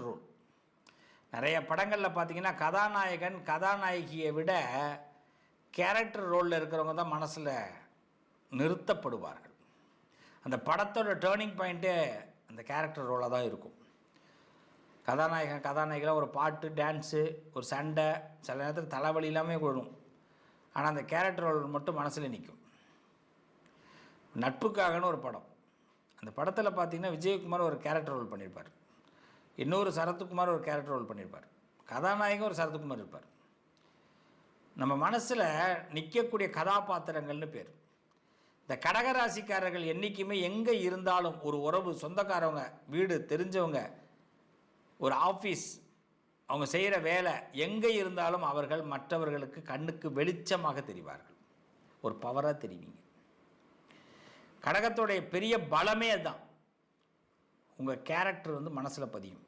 Role. நிறைய படங்களில் பார்த்தீங்கன்னா கதாநாயகன் கதாநாயகியை விட கேரக்டர் ரோலில் இருக்கிறவங்க தான் மனசில் நிறுத்தப்படுவார்கள். அந்த படத்தோட டேர்னிங் பாயிண்ட்டே அந்த கேரக்டர் ரோலாக தான் இருக்கும். கதாநாயகில் ஒரு பாட்டு, டான்ஸு, ஒரு சண்டை, சில நேரத்தில் தலைவலி எல்லாமே வரும். ஆனால் அந்த கேரக்டர் ரோல் மட்டும் மனசில் நிற்கும். நட்புக்காகன்னு ஒரு படம். அந்த படத்தில் பார்த்திங்கன்னா விஜயகுமார் ஒரு கேரக்டர் ரோல் பண்ணியிருப்பார், இன்னொரு சரத்குமார் ஒரு கேரக்டர் ரோல் பண்ணியிருப்பார், கதாநாயகன் ஒரு சரத்குமார் இருப்பார். நம்ம மனசில் நிற்கக்கூடிய கதாபாத்திரங்கள்னு பேர். இந்த கடகராசிக்காரர்கள் என்றைக்குமே எங்கே இருந்தாலும் ஒரு உறவு, சொந்தக்காரவங்க, வீடு, தெரிஞ்சவங்க, ஒரு ஆஃபீஸ், அவங்க செய்கிற வேலை, எங்கே இருந்தாலும் அவர்கள் மற்றவர்களுக்கு கண்ணுக்கு வெளிச்சமாக தெரிவார்கள், ஒரு பவராக தெரிவிங்க. கடகத்தோடைய பெரிய பலமே அதுதான். உங்கள் கேரக்டர் மனசில் பதியும்.